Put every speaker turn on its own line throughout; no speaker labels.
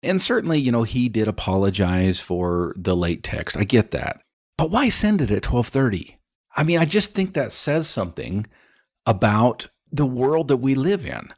And certainly, he did apologize for the late text. I get that. But why send it at 12:30? I mean, I just think that says something about the world that we live in.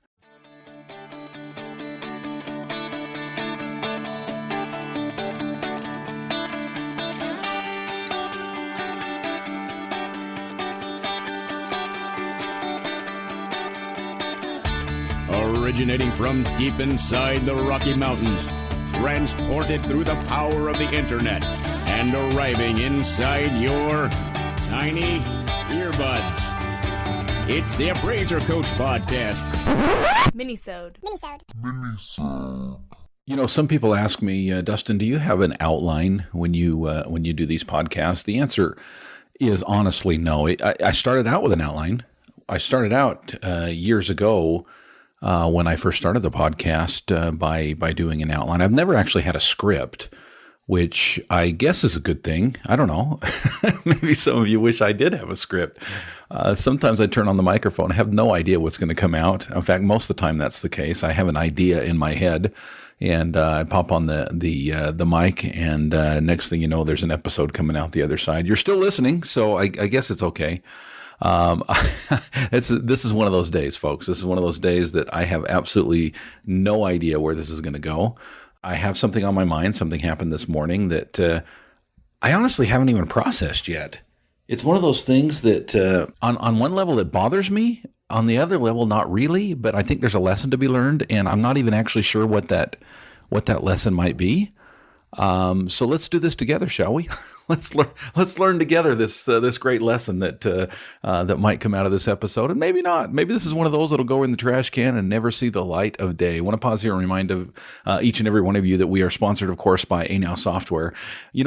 Originating from deep inside the Rocky Mountains, transported through the power of the internet, and arriving inside your tiny earbuds. It's the Appraiser Coach Podcast.
Minisode.
Some people ask me, Dustin, do you have an outline when you do these podcasts? The answer is honestly no. I started out with an outline. I started out years ago when I first started the podcast by doing an outline. I've never actually had a script, which I guess is a good thing. I don't know. Maybe some of you wish I did have a script. Sometimes I turn on the microphone. I have no idea what's going to come out. In fact, most of the time that's the case. I have an idea in my head, and I pop on the mic, and next thing you know, there's an episode coming out the other side. You're still listening, so I guess it's okay. This is one of those days, folks. This is one of those days that I have absolutely no idea where this is going to go. I have something on my mind. Something happened this morning that I honestly haven't even processed yet. It's one of those things that on one level it bothers me. On the other level, not really. But I think there's a lesson to be learned, and I'm not even actually sure what that lesson might be. So let's do this together, shall we? Let's learn together this great lesson that might come out of this episode, and maybe not. Maybe this is one of those that'll go in the trash can and never see the light of day. I want to pause here and remind each and every one of you that we are sponsored, of course, by ANow Software.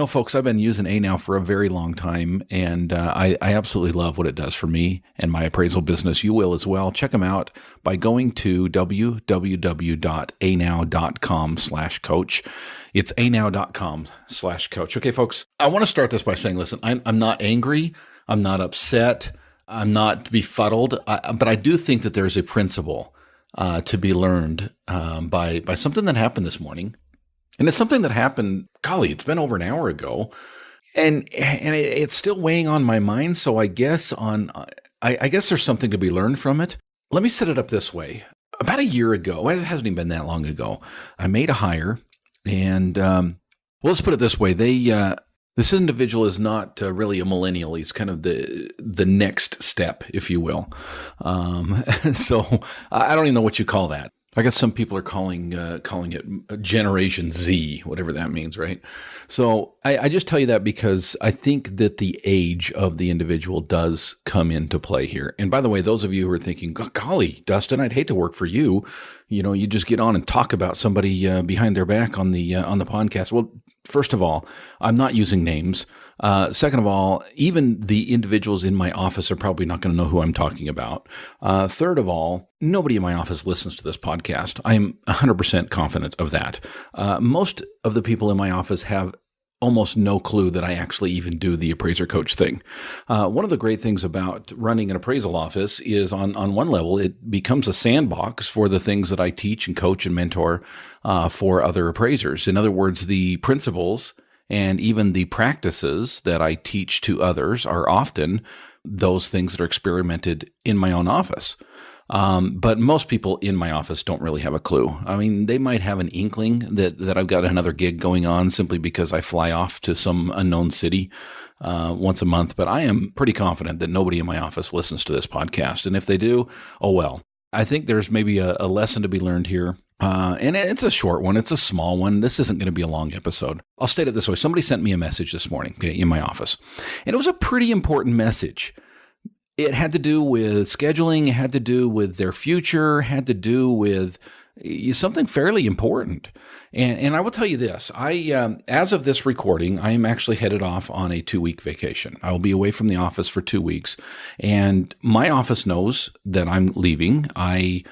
Folks, I've been using ANow for a very long time, and I absolutely love what it does for me and my appraisal business. You will as well. Check them out by going to www.anow.com/coach. It's anow.com/coach. Okay, folks, I want to start this by saying, listen, I'm not angry. I'm not upset. I'm not befuddled. But I do think that there's a principle to be learned by something that happened this morning. And it's something that happened, golly, it's been over an hour ago. And it's still weighing on my mind. So I guess there's something to be learned from it. Let me set it up this way. About a year ago, it hasn't even been that long ago, I made a hire. And let's put it this way: this individual is not really a millennial. He's kind of the next step, if you will. So I don't even know what you call that. I guess some people are calling it Generation Z, whatever that means, right? So I just tell you that because I think that the age of the individual does come into play here. And by the way, those of you who are thinking, golly, Dustin, I'd hate to work for you. You just get on and talk about somebody behind their back on the podcast. Well, first of all, I'm not using names. Second of all, even the individuals in my office are probably not going to know who I'm talking about. Third of all, nobody in my office listens to this podcast. I'm 100% confident of that. Most of the people in my office have almost no clue that I actually even do the Appraiser Coach thing. One of the great things about running an appraisal office is on one level, it becomes a sandbox for the things that I teach and coach and mentor for other appraisers. In other words, the principles and even the practices that I teach to others are often those things that are experimented in my own office. But most people in my office don't really have a clue. I mean, they might have an inkling that I've got another gig going on simply because I fly off to some unknown city once a month. But I am pretty confident that nobody in my office listens to this podcast. And if they do, oh well. I think there's maybe a lesson to be learned here. And it's a short one. It's a small one. This isn't going to be a long episode. I'll state it this way. Somebody sent me a message this morning, okay, in my office. And it was a pretty important message. It had to do with scheduling, it had to do with their future, had to do with something fairly important. And I will tell you this, as of this recording, I am actually headed off on a 2-week vacation. I will be away from the office for 2 weeks. And my office knows that I'm leaving. I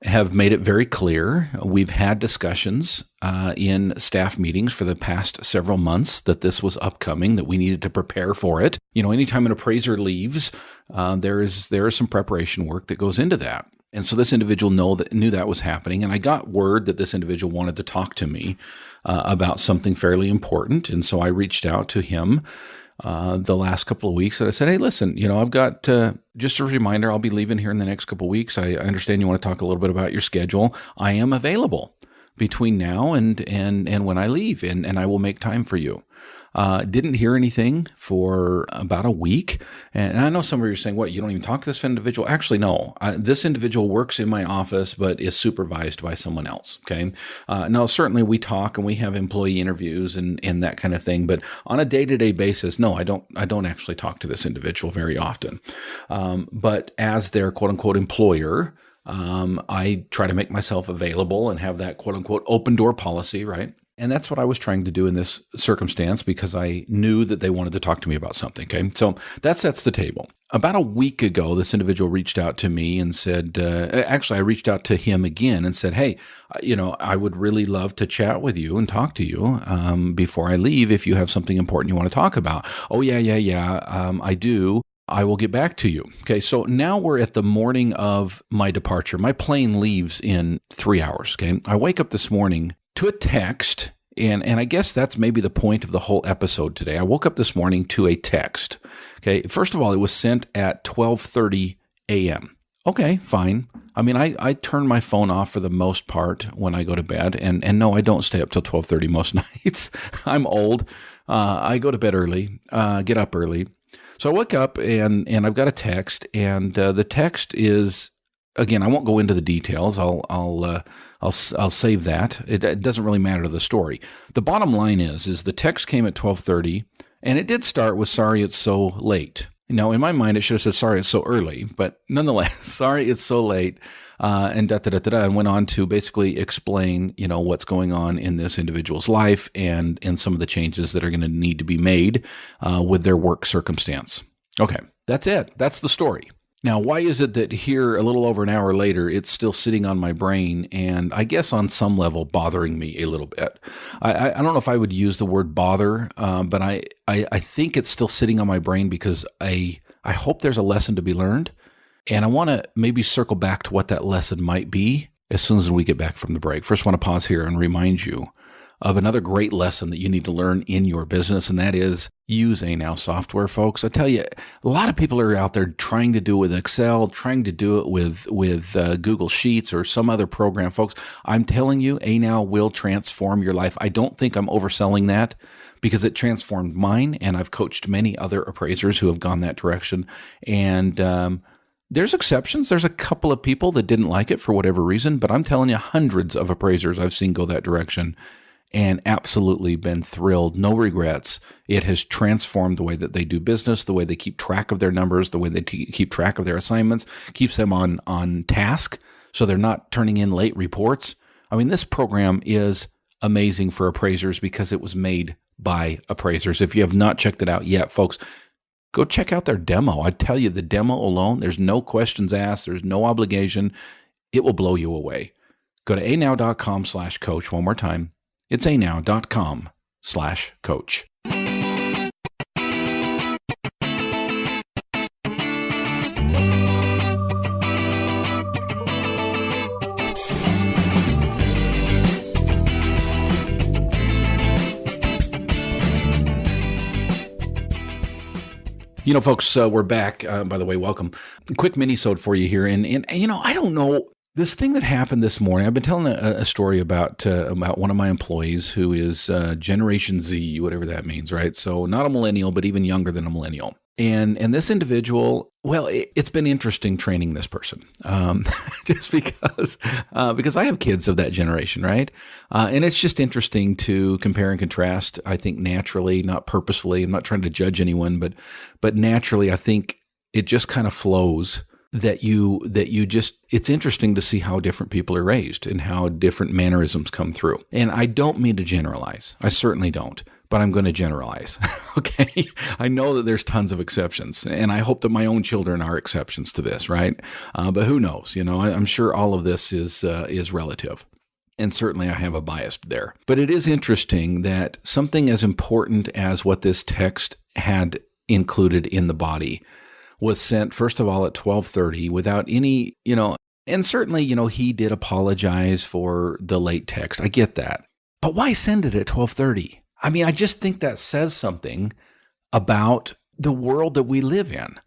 have made it very clear. We've had discussions in staff meetings for the past several months that this was upcoming, that we needed to prepare for it. Anytime an appraiser leaves, there is some preparation work that goes into that. And so this individual knew that was happening. And I got word that this individual wanted to talk to me about something fairly important. And so I reached out to him the last couple of weeks, and I said, hey, listen, I've got just a reminder, I'll be leaving here in the next couple of weeks. I understand you want to talk a little bit about your schedule. I am available between now and when I leave, and I will make time for you. Didn't hear anything for about a week. And I know some of you are saying, what, you don't even talk to this individual? Actually, no. This individual works in my office, but is supervised by someone else. Okay. Now, certainly we talk and we have employee interviews and that kind of thing. But on a day-to-day basis, no, I don't actually talk to this individual very often. But as their quote unquote employer, I try to make myself available and have that quote unquote open door policy, right? And that's what I was trying to do in this circumstance because I knew that they wanted to talk to me about something. Okay. So that sets the table. About a week ago, this individual reached out to me and said, actually, I reached out to him again and said, hey, I would really love to chat with you and talk to you before I leave if you have something important you want to talk about. Oh, yeah. I do. I will get back to you. Okay, so now we're at the morning of my departure. My plane leaves in 3 hours. Okay, I wake up this morning to a text, and I guess that's maybe the point of the whole episode today. I woke up this morning to a text. Okay, first of all, it was sent at 12:30 a.m. Okay, fine. I mean, I turn my phone off for the most part when I go to bed, and no, I don't stay up till 12:30 most nights. I'm old. I go to bed early, get up early. So I wake up and I've got a text, and the text is, again, I won't go into the details. I'll save that. It doesn't really matter to the story. The bottom line is the text came at 12:30, and it did start with "Sorry, it's so late." Now, in my mind, it should have said "Sorry, it's so early," but nonetheless, "Sorry, it's so late," and and went on to basically explain, what's going on in this individual's life and some of the changes that are going to need to be made with their work circumstance. Okay, that's it. That's the story. Now, why is it that here, a little over an hour later, it's still sitting on my brain and I guess on some level bothering me a little bit? I don't know if I would use the word bother, but I think it's still sitting on my brain because I hope there's a lesson to be learned. And I want to maybe circle back to what that lesson might be as soon as we get back from the break. First, I want to pause here and remind you of another great lesson that you need to learn in your business, and that is use Now software, folks. I tell you, a lot of people are out there trying to do it with Excel, trying to do it with Google Sheets or some other program, folks. I'm telling you, Now will transform your life. I don't think I'm overselling that because it transformed mine, and I've coached many other appraisers who have gone that direction. And there's exceptions. There's a couple of people that didn't like it for whatever reason, but I'm telling you, hundreds of appraisers I've seen go that direction and absolutely been thrilled. No regrets. It has transformed the way that they do business, the way they keep track of their numbers, the way they keep track of their assignments, keeps them on task so they're not turning in late reports. I mean, this program is amazing for appraisers because it was made by appraisers. If you have not checked it out yet, folks, go check out their demo. I tell you, the demo alone, there's no questions asked. There's no obligation. It will blow you away. Go to anow.com/coach one more time. It's anow.com/coach. Folks, we're back. By the way, welcome. Quick mini-sode for you here. And I don't know. This thing that happened this morning, I've been telling a story about one of my employees who is Generation Z, whatever that means, right? So not a millennial, but even younger than a millennial. And this individual, well, it's been interesting training this person, just because I have kids of that generation, right? And it's just interesting to compare and contrast. I think naturally, not purposefully. I'm not trying to judge anyone, but naturally, I think it just kind of flows. That you just, it's interesting to see how different people are raised and how different mannerisms come through. And I don't mean to generalize. I certainly don't, but I'm going to generalize. Okay. I know that there's tons of exceptions, and I hope that my own children are exceptions to this, right? But who knows? I'm sure all of this is relative. And certainly I have a bias there. But it is interesting that something as important as what this text had included in the body was sent, first of all, at 12:30 without any, And certainly, he did apologize for the late text. I get that. But why send it at 12:30? I mean, I just think that says something about the world that we live in.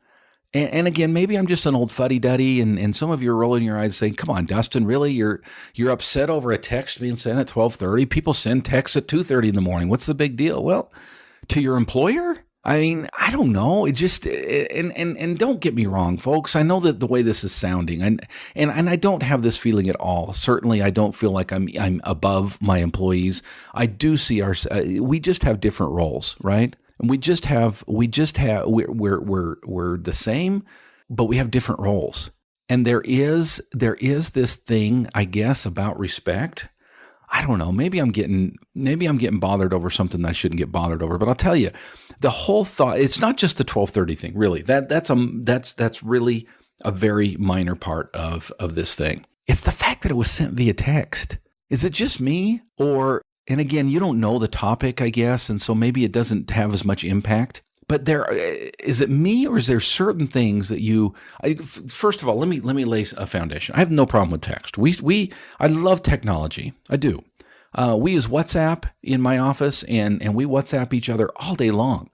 And again, maybe I'm just an old fuddy-duddy, and some of you are rolling your eyes saying, come on, Dustin, really? You're upset over a text being sent at 12:30? People send texts at 2:30 in the morning. What's the big deal? Well, to your employer? I mean, I don't know. It just, and don't get me wrong, folks. I know that the way this is sounding, and I don't have this feeling at all. Certainly, I don't feel like I'm above my employees. I do see we just have different roles, right? And we're the same, but we have different roles. And there is this thing, I guess, about respect. I don't know. Maybe I'm getting bothered over something that I shouldn't get bothered over. But I'll tell you, the whole thought, it's not just the 12:30 thing, really. That's really a very minor part of this thing. It's the fact that it was sent via text. Is it just me? And again, you don't know the topic, I guess, and so maybe it doesn't have as much impact. But is it me, or is there certain things that first of all, let me lay a foundation. I have no problem with text. I love technology. I do. We use WhatsApp in my office, and we WhatsApp each other all day long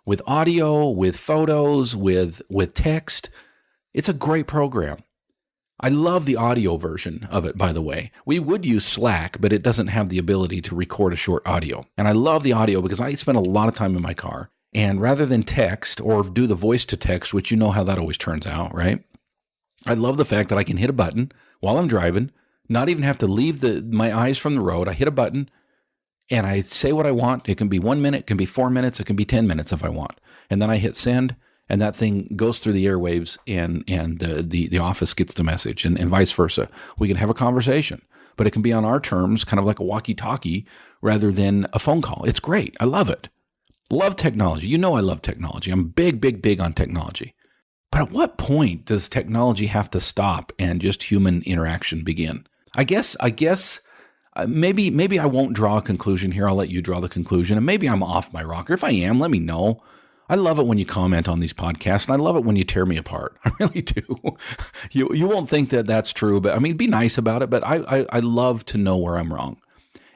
with audio, with photos, with text. It's a great program. I love the audio version of it, by the way. We would use Slack, but it doesn't have the ability to record a short audio. And I love the audio because I spend a lot of time in my car. And rather than text or do the voice to text, which you know how that always turns out, right? I love the fact that I can hit a button while I'm driving, not even have to leave my eyes from the road. I hit a button and I say what I want. It can be 1 minute, it can be 4 minutes, it can be 10 minutes if I want. And then I hit send, and that thing goes through the airwaves, and the office gets the message, and vice versa. We can have a conversation, but it can be on our terms, kind of like a walkie-talkie rather than a phone call. It's great. I love it. Love technology. You know I love technology. I'm big on technology. But at what point does technology have to stop and just human interaction begin? I guess maybe I won't draw a conclusion here. I'll let you draw the conclusion, and maybe I'm off my rocker. If I am, let me know. I love it when you comment on these podcasts, and I love it when you tear me apart. I really do. You won't think that that's true, but I mean, be nice about it. But I love to know where I'm wrong,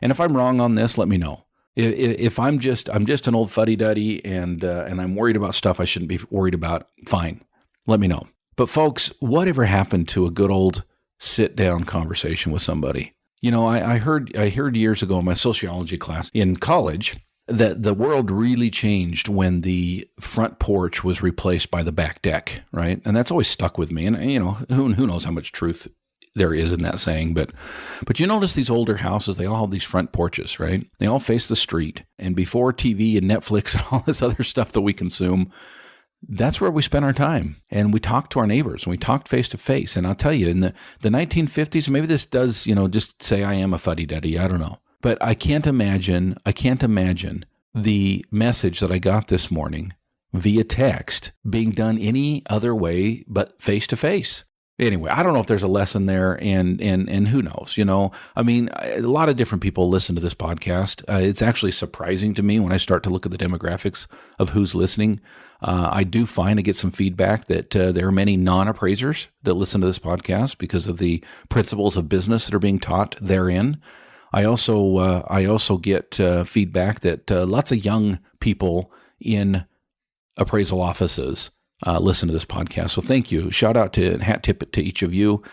and if I'm wrong on this, let me know. If I'm just an old fuddy-duddy and I'm worried about stuff I shouldn't be worried about, fine, let me know. But folks, whatever happened to a good old sit-down conversation with somebody? I heard years ago in my sociology class in college that the world really changed when the front porch was replaced by the back deck, right? And that's always stuck with me. And who knows how much truth there is in that saying, but you notice these older houses, they all have these front porches, right? They all face the street. And before TV and Netflix and all this other stuff that we consume, that's where we spent our time. And we talked to our neighbors, and we talked face to face. And I'll tell you, in the 1950s, maybe this does, just say I am a fuddy-duddy, I don't know. But I can't imagine the message that I got this morning via text being done any other way but face to face. Anyway, I don't know if there's a lesson there, and who knows, I mean, a lot of different people listen to this podcast. It's actually surprising to me when I start to look at the demographics of who's listening. I do find I get some feedback that there are many non-appraisers that listen to this podcast because of the principles of business that are being taught therein. I also get feedback that lots of young people in appraisal offices listen to this podcast. So thank you. Shout out to hat tip to each of you.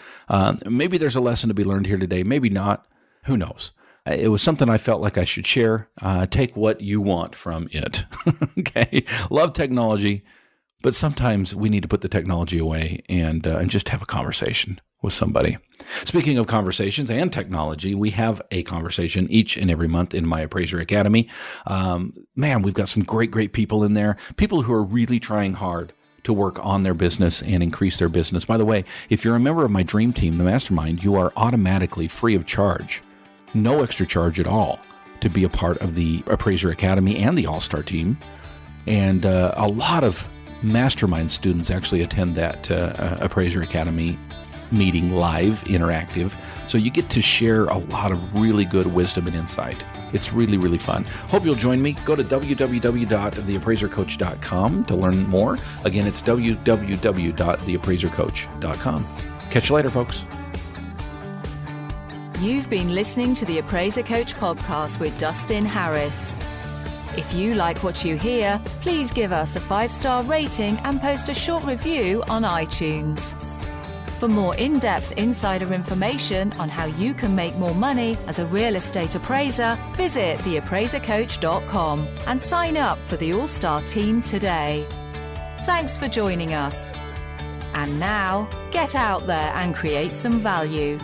Maybe there's a lesson to be learned here today. Maybe not. Who knows? It was something I felt like I should share. Take what you want from it. Okay. Love technology, but sometimes we need to put the technology away and just have a conversation with somebody. Speaking of conversations and technology, we have a conversation each and every month in my Appraiser Academy. Man, we've got some great people in there. People who are really trying hard to work on their business and increase their business. By the way, if you're a member of my dream team, the Mastermind, you are automatically free of charge, no extra charge at all, to be a part of the Appraiser Academy and the All-Star team. And a lot of Mastermind students actually attend that Appraiser Academy meeting live, interactive. So you get to share a lot of really good wisdom and insight. It's really fun. Hope you'll join me. Go to www.theappraisercoach.com to learn more. Again, it's www.theappraisercoach.com. Catch you later, folks.
You've been listening to the Appraiser Coach podcast with Dustin Harris. If you like what you hear, please give us a 5-star rating and post a short review on iTunes. For more in-depth insider information on how you can make more money as a real estate appraiser, visit theappraisercoach.com and sign up for the All-Star team today. Thanks for joining us. And now, get out there and create some value.